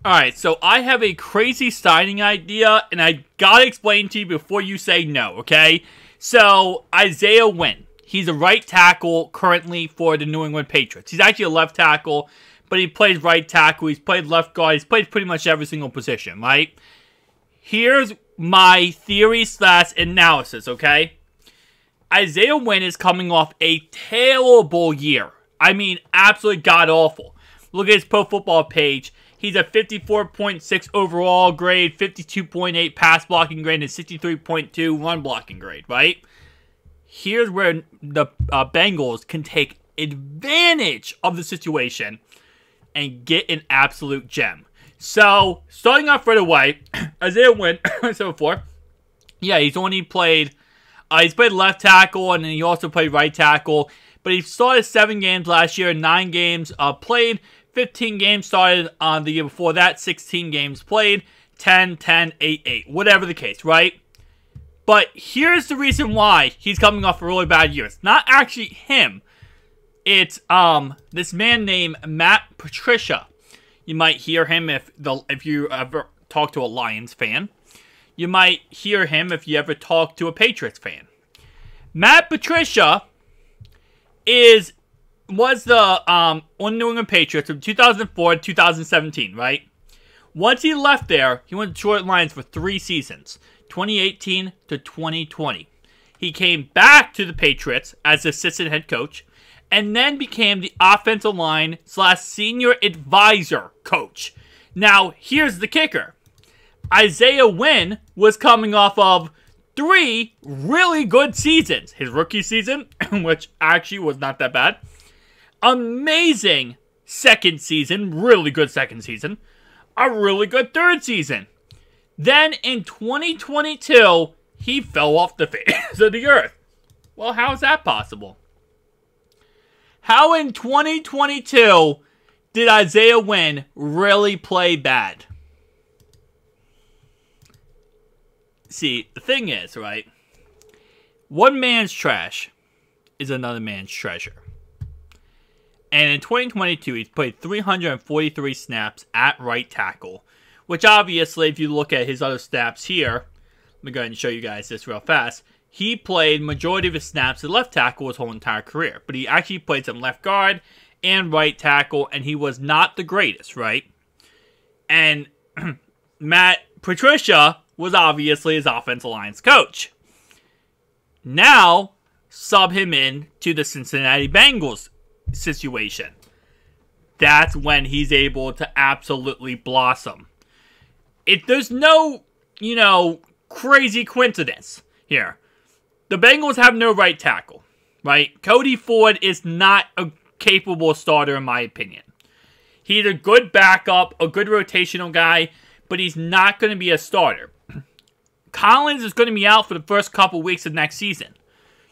Alright, so I have a crazy signing idea, and I gotta explain to you before you say no, okay? So, Isaiah Wynn. He's a right tackle currently for the New England Patriots. He's actually a left tackle, but he plays right tackle. He's played left guard. He's played pretty much every single position, right? Here's my theory / analysis, okay? Isaiah Wynn is coming off a terrible year. I mean, absolutely god-awful. Look at his Pro Football page. He's a 54.6 overall grade, 52.8 pass blocking grade, and 63.2 run blocking grade, right? Here's where the Bengals can take advantage of the situation and get an absolute gem. So, starting off right away, Isaiah Wynn, I said before, yeah, he's played left tackle, and then he also played right tackle. But he started 7 games last year, 9 games played, 15 games started on the year before that, 16 games played, 10, 10, 8, 8, whatever the case, right? But here's the reason why he's coming off a really bad year. It's not actually him. It's this man named Matt Patricia. You might hear him if you ever talk to a Lions fan. You might hear him if you ever talk to a Patriots fan. Matt Patricia was the on New England Patriots from 2004 to 2017, right? Once he left there, he went to Detroit Lions for 3 seasons, 2018 to 2020. He came back to the Patriots as assistant head coach, and then became the offensive line / senior advisor coach. Now, here's the kicker. Isaiah Wynn was coming off of 3 really good seasons. His rookie season, which actually was not that bad. Amazing second season, really good second season. A really good third season. Then in 2022, he fell off the face of the earth. Well, how is that possible? How in 2022 did Isaiah Wynn really play bad? See, the thing is, right? One man's trash is another man's treasure. And in 2022, he's played 343 snaps at right tackle. Which obviously, if you look at his other snaps here, let me go ahead and show you guys this real fast. He played majority of his snaps at left tackle his whole entire career. But he actually played some left guard and right tackle, and he was not the greatest, right? And Matt Patricia was obviously his offensive line's coach. Now, sub him in to the Cincinnati Bengals situation. That's when he's able to absolutely blossom. There's no, crazy coincidence here. The Bengals have no right tackle, right? Cody Ford is not a capable starter in my opinion. He's a good backup, a good rotational guy, but he's not going to be a starter. Collins is going to be out for the first couple weeks of next season.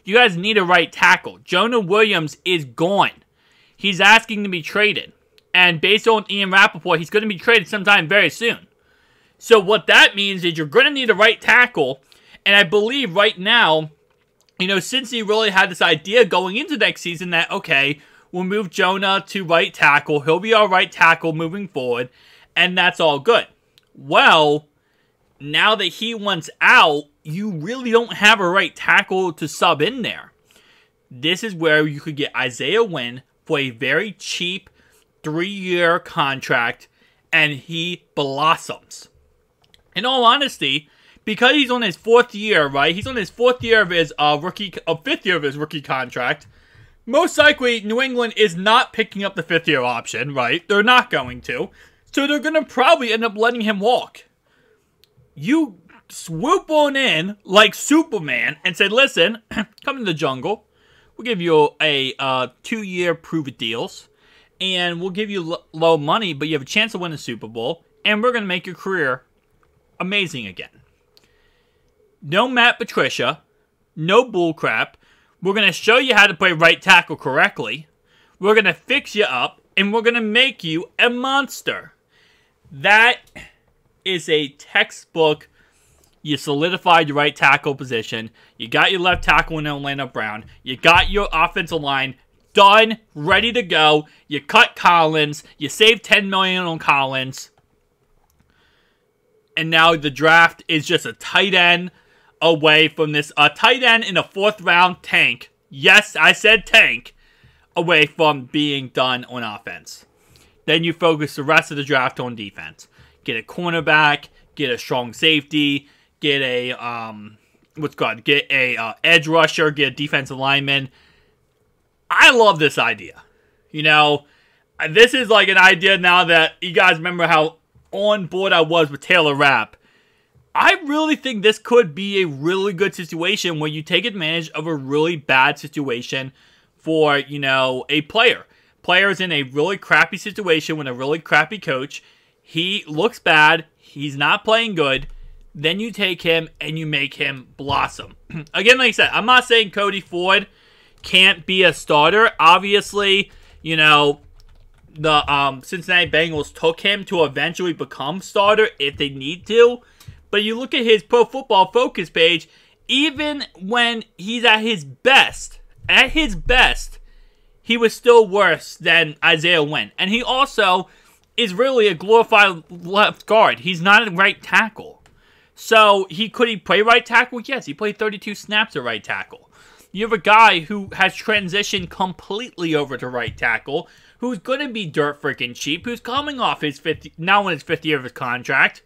You guys need a right tackle. Jonah Williams is gone. He's asking to be traded. And based on Ian Rappaport, he's going to be traded sometime very soon. So what that means is you're going to need a right tackle. And I believe right now, since he really had this idea going into next season that, okay, we'll move Jonah to right tackle. He'll be our right tackle moving forward. And that's all good. Well, now that he wants out, you really don't have a right tackle to sub in there. This is where you could get Isaiah Wynn for a very cheap 3-year contract, and he blossoms. In all honesty, because he's on his 4th year, right? He's on his 4th year of his 5th year of his rookie contract. Most likely, New England is not picking up the 5th year option, right? They're not going to. So they're going to probably end up letting him walk. You swoop on in like Superman and say, listen, come to the jungle. We'll give you a 2-year prove-it deals. And we'll give you low money, but you have a chance to win a Super Bowl. And we're going to make your career amazing again. No Matt Patricia. No bullcrap. We're going to show you how to play right tackle correctly. We're going to fix you up. And we're going to make you a monster. That is a textbook. You solidified your right tackle position. You got your left tackle in Orlando Brown. You got your offensive line done, ready to go. You cut Collins. You saved $10 million on Collins. and now the draft is just a tight end away from this. A tight end in a 4th round tank. Yes, I said tank. Away from being done on offense. Then you focus the rest of the draft on defense. Get a cornerback, get a strong safety, get a edge rusher, get a defensive lineman. I love this idea. You know, this is like an idea now that you guys remember how on board I was with Taylor Rapp. I really think this could be a really good situation where you take advantage of a really bad situation for, you know, a player. Player's in a really crappy situation with a really crappy coach. He looks bad. He's not playing good. Then you take him and you make him blossom. Again, like I said, I'm not saying Cody Ford can't be a starter. Obviously, you know, the Cincinnati Bengals took him to eventually become starter if they need to. But you look at his Pro Football Focus page, even when he's at his best, he was still worse than Isaiah Wynn. And he also is really a glorified left guard. He's not a right tackle. So, could he play right tackle? Yes, he played 32 snaps at right tackle. You have a guy who has transitioned completely over to right tackle, who's going to be dirt freaking cheap, who's coming off his 5th year of his contract.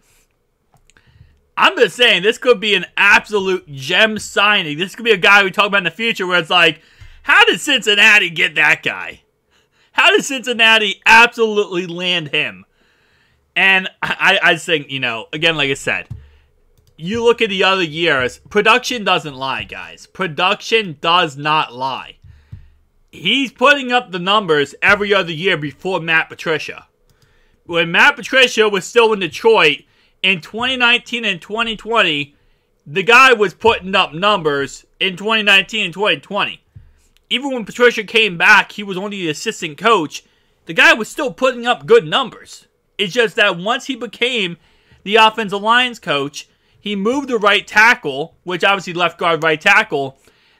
I'm just saying, this could be an absolute gem signing. This could be a guy we talk about in the future where it's like, how did Cincinnati get that guy? How did Cincinnati absolutely land him? And I think, you know, again, like I said, you look at the other years, production doesn't lie, guys. Production does not lie. He's putting up the numbers every other year before Matt Patricia. When Matt Patricia was still in Detroit, in 2019 and 2020, the guy was putting up numbers in 2019 and 2020. Even when Patricia came back, he was only the assistant coach. The guy was still putting up good numbers. It's just that once he became the offensive lines coach, he moved to right tackle, which obviously left guard right tackle.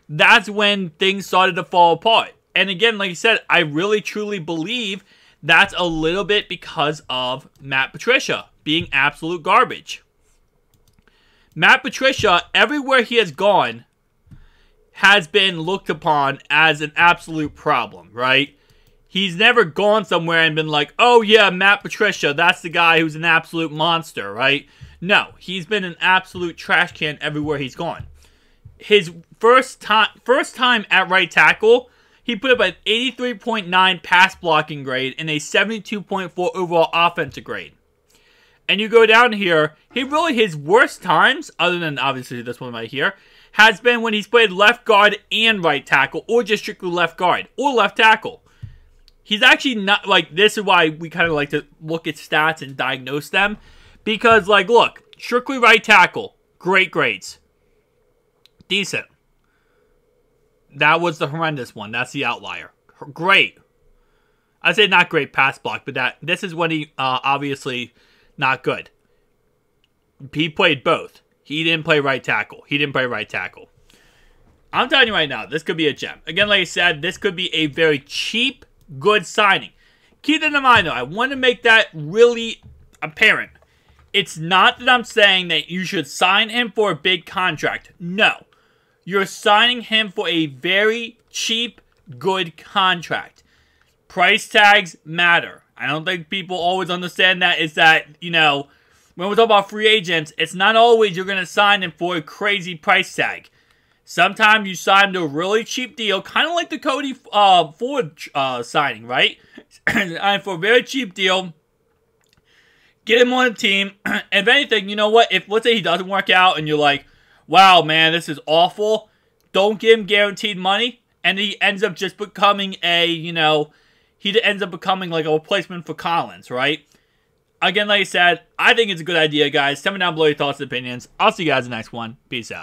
That's when things started to fall apart. And again, like I said, I really truly believe that's a little bit because of Matt Patricia being absolute garbage. Matt Patricia, everywhere he has gone, has been looked upon as an absolute problem, right? He's never gone somewhere and been like, oh yeah, Matt Patricia, that's the guy who's an absolute monster, right? No, he's been an absolute trash can everywhere he's gone. His first time at right tackle, he put up an 83.9 pass blocking grade and a 72.4 overall offensive grade. And you go down here, his worst times, other than obviously this one right here, has been when he's played left guard and right tackle, or just strictly left guard, or left tackle. He's actually not, like, this is why we kind of like to look at stats and diagnose them. Because, like, look, strictly right tackle, great grades. Decent. That was the horrendous one. That's the outlier. Great. I say not great pass block, but this is when he, obviously, not good. He played both. He didn't play right tackle. I'm telling you right now, this could be a gem. Again, like I said, this could be a very cheap, good signing. Keep that in mind, though. I want to make that really apparent. It's not that I'm saying that you should sign him for a big contract. No. You're signing him for a very cheap, good contract. Price tags matter. I don't think people always understand that. Is that, you know, when we talk about free agents, it's not always you're going to sign them for a crazy price tag. Sometimes you sign them to a really cheap deal, kind of like the Cody Ford signing, right? And for a very cheap deal, get him on the team. And if anything, you know what? If, let's say he doesn't work out and you're like, wow, man, this is awful, don't give him guaranteed money. And he ends up just becoming a, you know, he ends up becoming like a replacement for Collins, right? Again, like I said, I think it's a good idea, guys. Tell me down below your thoughts and opinions. I'll see you guys in the next one. Peace out.